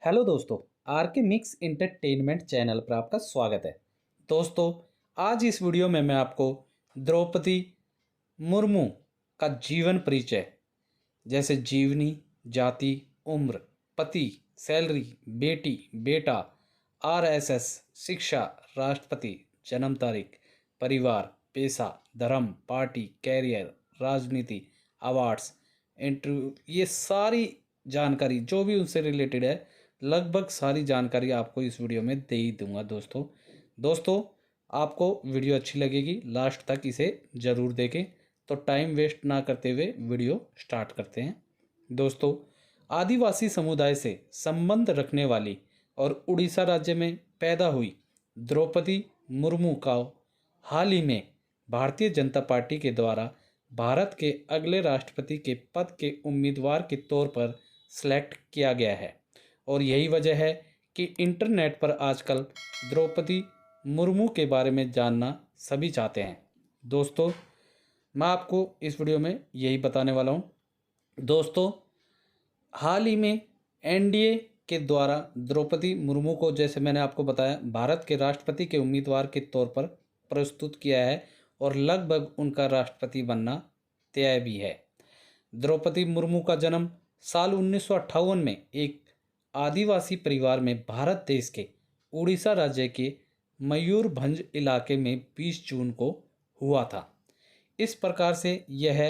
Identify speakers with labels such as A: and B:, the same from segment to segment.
A: Hello दोस्तों, are के mix entertainment channel पर आपका स्वागत है। दोस्तों, आज इस वीडियो में मैं आपको द्रौपदी मुर्मू का जीवन परिचय जैसे जीवनी, जाति, उम्र, पति, सैलरी, बेटी, बेटा, आरएसएस, शिक्षा, राष्ट्रपति, जन्म तारीख, परिवार, पेशा, धर्म, पार्टी, कैरियर, राजनीति, अवार्ड्स, इंटरव्यू, ये सारी जानकारी जो भी उनसे रिलेटेड है, लगभग सारी जानकारी आपको इस वीडियो में दे ही दूंगा। दोस्तों, आपको वीडियो अच्छी लगेगी, लास्ट तक इसे ज़रूर देखें। तो टाइम वेस्ट ना करते हुए वीडियो स्टार्ट करते हैं। दोस्तों, आदिवासी समुदाय से संबंध रखने वाली और उड़ीसा राज्य में पैदा हुई द्रौपदी मुर्मू का हाल ही में भारतीय जनता पार्टी के द्वारा भारत के अगले राष्ट्रपति के पद के उम्मीदवार के तौर पर सिलेक्ट किया गया है। और यही वजह है कि इंटरनेट पर आजकल द्रौपदी मुर्मू के बारे में जानना सभी चाहते हैं। दोस्तों, मैं आपको इस वीडियो में यही बताने वाला हूँ। दोस्तों, हाल ही में एनडीए के द्वारा द्रौपदी मुर्मू को, जैसे मैंने आपको बताया, भारत के राष्ट्रपति के उम्मीदवार के तौर पर प्रस्तुत किया है और लगभग उनका राष्ट्रपति बनना तय भी है। द्रौपदी मुर्मू का जन्म साल 1958 में एक आदिवासी परिवार में भारत देश के उड़ीसा राज्य के मयूरभंज इलाके में 20 जून को हुआ था। इस प्रकार से यह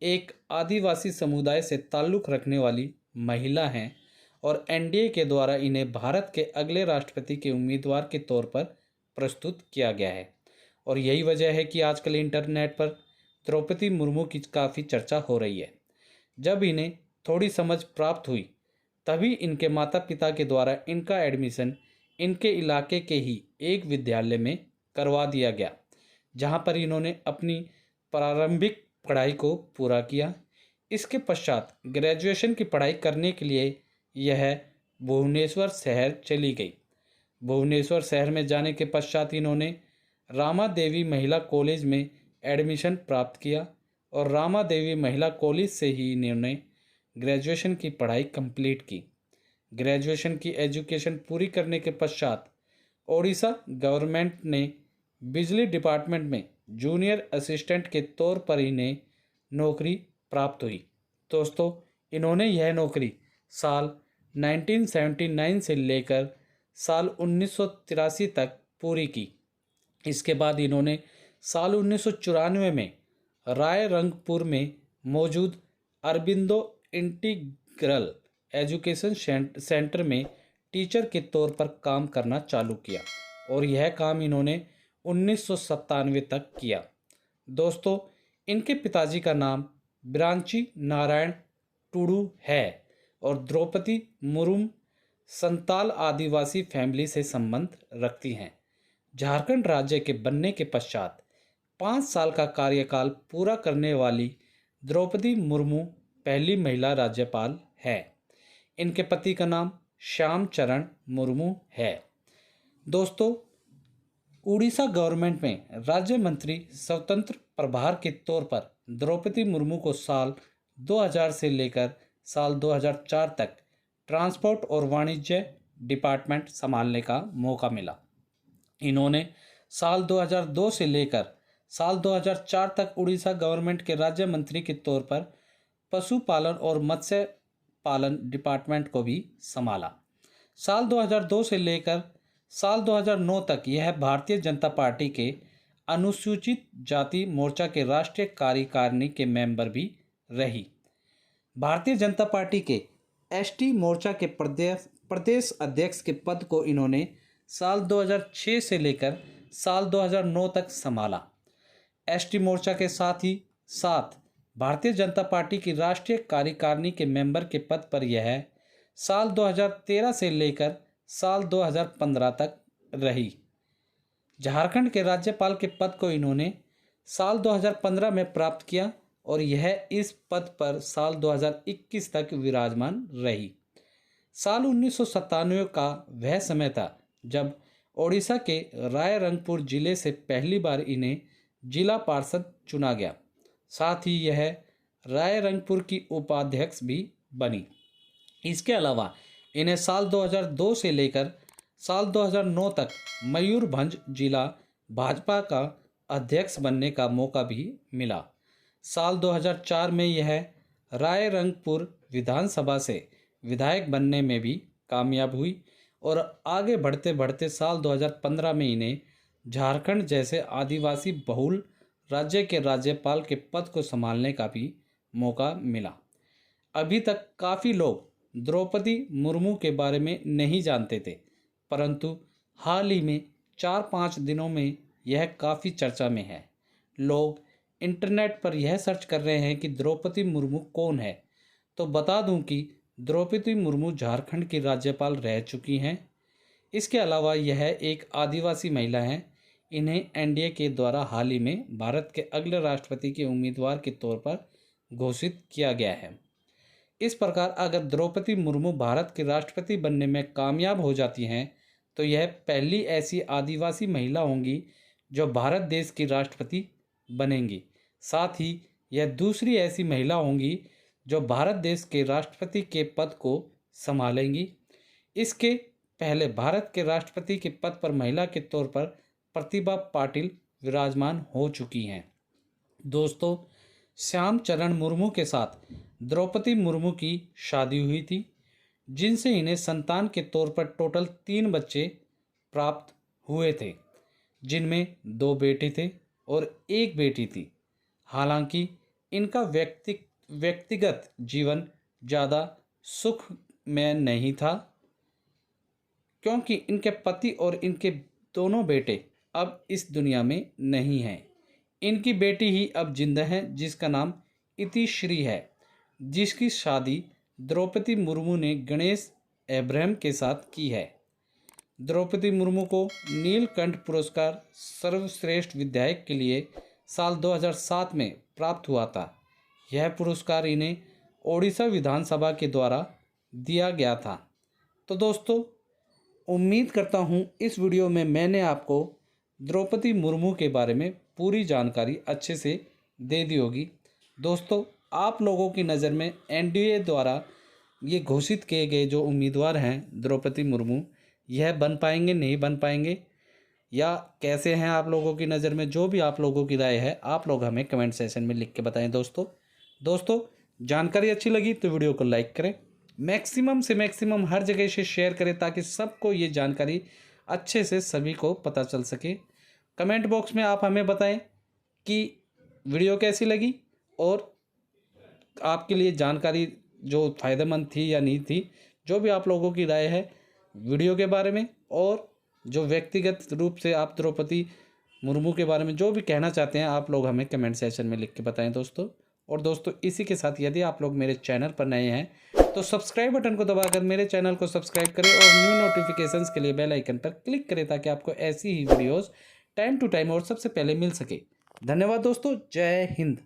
A: एक आदिवासी समुदाय से ताल्लुक़ रखने वाली महिला हैं और एनडीए के द्वारा इन्हें भारत के अगले राष्ट्रपति के उम्मीदवार के तौर पर प्रस्तुत किया गया है। और यही वजह है कि आजकल इंटरनेट पर द्रौपदी मुर्मू की काफ़ी चर्चा हो रही है। जब इन्हें थोड़ी समझ प्राप्त हुई तभी इनके माता पिता के द्वारा इनका एडमिशन इनके इलाके के ही एक विद्यालय में करवा दिया गया, जहां पर इन्होंने अपनी प्रारंभिक पढ़ाई को पूरा किया। इसके पश्चात ग्रेजुएशन की पढ़ाई करने के लिए यह भुवनेश्वर शहर चली गई। भुवनेश्वर शहर में जाने के पश्चात इन्होंने रामा देवी महिला कॉलेज में एडमिशन प्राप्त किया और रामा देवी महिला कॉलेज से ही इन्होंने ग्रेजुएशन की पढ़ाई कंप्लीट की। ग्रेजुएशन की एजुकेशन पूरी करने के पश्चात ओडिशा गवर्नमेंट ने बिजली डिपार्टमेंट में जूनियर असिस्टेंट के तौर पर इन्हें नौकरी प्राप्त हुई। दोस्तों, इन्होंने यह नौकरी साल 1979 से लेकर साल 1983 तक पूरी की। इसके बाद इन्होंने साल 1994 में रायरंगपुर में मौजूद अरबिंदो इंटीग्रल एजुकेशन सेंटर में टीचर के तौर पर काम करना चालू किया और यह काम इन्होंने 1997 तक किया। दोस्तों, इनके पिताजी का नाम ब्रांची नारायण टुडू है और द्रौपदी मुर्मू संताल आदिवासी फैमिली से संबंध रखती हैं। झारखंड राज्य के बनने के पश्चात 5 साल का कार्यकाल पूरा करने वाली द्रौपदी मुर्मू पहली महिला राज्यपाल है। इनके पति का नाम श्याम चरण मुर्मू है। दोस्तों, उड़ीसा गवर्नमेंट में राज्य मंत्री स्वतंत्र प्रभार के तौर पर द्रौपदी मुर्मू को साल 2000 से लेकर साल 2004 तक ट्रांसपोर्ट और वाणिज्य डिपार्टमेंट संभालने का मौका मिला। इन्होंने साल 2002 से लेकर साल 2004 तक उड़ीसा गवर्नमेंट के राज्य मंत्री के तौर पर पशुपालन और मत्स्य पालन डिपार्टमेंट को भी संभाला। साल 2002 से लेकर साल 2009 तक यह भारतीय जनता पार्टी के अनुसूचित जाति मोर्चा के राष्ट्रीय कार्यकारिणी के मेंबर भी रही। भारतीय जनता पार्टी के एसटी मोर्चा के प्रदेश अध्यक्ष के पद को इन्होंने साल 2006 से लेकर साल 2009 तक संभाला। एसटी मोर्चा के साथ ही साथ भारतीय जनता पार्टी की राष्ट्रीय कार्यकारिणी के मेंबर के पद पर यह साल 2013 से लेकर साल 2015 तक रही। झारखंड के राज्यपाल के पद को इन्होंने साल 2015 में प्राप्त किया और यह इस पद पर साल 2021 तक विराजमान रही। साल 1997 का वह समय था जब ओडिशा के रायरंगपुर जिले से पहली बार इन्हें जिला पार्षद चुना गया। साथ ही यह रायरंगपुर की उपाध्यक्ष भी बनी। इसके अलावा इन्हें साल 2002 से लेकर साल 2009 तक मयूरभंज जिला भाजपा का अध्यक्ष बनने का मौका भी मिला। साल 2004 में यह रायरंगपुर विधानसभा से विधायक बनने में भी कामयाब हुई और आगे बढ़ते बढ़ते साल 2015 में इन्हें झारखंड जैसे आदिवासी बहुल राज्य के राज्यपाल के पद को संभालने का भी मौका मिला। अभी तक काफ़ी लोग द्रौपदी मुर्मू के बारे में नहीं जानते थे, परंतु हाल ही में 4-5 दिनों में यह काफ़ी चर्चा में है। लोग इंटरनेट पर यह सर्च कर रहे हैं कि द्रौपदी मुर्मू कौन है। तो बता दूं कि द्रौपदी मुर्मू झारखंड की राज्यपाल रह चुकी हैं। इसके अलावा यह एक आदिवासी महिला हैं। इन्हें एनडीए के द्वारा हाल ही में भारत के अगले राष्ट्रपति के उम्मीदवार के तौर पर घोषित किया गया है। इस प्रकार अगर द्रौपदी मुर्मू भारत के राष्ट्रपति बनने में कामयाब हो जाती हैं तो यह पहली ऐसी आदिवासी महिला होंगी जो भारत देश की राष्ट्रपति बनेंगी। साथ ही यह दूसरी ऐसी महिला होंगी जो भारत देश के राष्ट्रपति के पद को संभालेंगी। इसके पहले भारत के राष्ट्रपति के पद पर महिला के तौर पर प्रतिभा पाटिल विराजमान हो चुकी हैं। दोस्तों, श्याम चरण मुर्मू के साथ द्रौपदी मुर्मू की शादी हुई थी, जिनसे इन्हें संतान के तौर पर टोटल 3 बच्चे प्राप्त हुए थे, जिनमें 2 बेटे थे और 1 बेटी थी। हालांकि इनका व्यक्तिगत जीवन ज़्यादा सुखमय नहीं था, क्योंकि इनके पति और इनके दोनों बेटे अब इस दुनिया में नहीं हैं। इनकी बेटी ही अब जिंदा है, जिसका नाम इतिश्री है, जिसकी शादी द्रौपदी मुर्मू ने गणेश एब्राहम के साथ की है। द्रौपदी मुर्मू को नीलकंठ पुरस्कार सर्वश्रेष्ठ विधायक के लिए साल 2007 में प्राप्त हुआ था। यह पुरस्कार इन्हें ओडिशा विधानसभा के द्वारा दिया गया था। तो दोस्तों, उम्मीद करता हूँ इस वीडियो में मैंने आपको द्रौपदी मुर्मू के बारे में पूरी जानकारी अच्छे से दे दी होगी। दोस्तों, आप लोगों की नज़र में एनडीए द्वारा ये घोषित किए गए जो उम्मीदवार हैं द्रौपदी मुर्मू, यह बन पाएंगे नहीं बन पाएंगे या कैसे हैं आप लोगों की नज़र में? जो भी आप लोगों की राय है आप लोग हमें कमेंट सेक्शन में लिख के बताएं। दोस्तों, जानकारी अच्छी लगी तो वीडियो को लाइक करें, मैक्सिमम से मैक्सिमम हर जगह से शेयर करें ताकि सबको ये जानकारी अच्छे से सभी को पता चल सके। कमेंट बॉक्स में आप हमें बताएं कि वीडियो कैसी लगी और आपके लिए जानकारी जो फ़ायदेमंद थी या नहीं थी। जो भी आप लोगों की राय है वीडियो के बारे में और जो व्यक्तिगत रूप से आप द्रौपदी मुर्मू के बारे में जो भी कहना चाहते हैं आप लोग हमें कमेंट सेक्शन में लिख के बताएं दोस्तों। और दोस्तों, इसी के साथ यदि आप लोग मेरे चैनल पर नए हैं तो सब्सक्राइब बटन को दबाकर मेरे चैनल को सब्सक्राइब करें और न्यू नोटिफिकेशंस के लिए बेल आइकन पर क्लिक करें ताकि आपको ऐसी ही वीडियोस टाइम टू टाइम और सबसे पहले मिल सके। धन्यवाद दोस्तों। जय हिंद।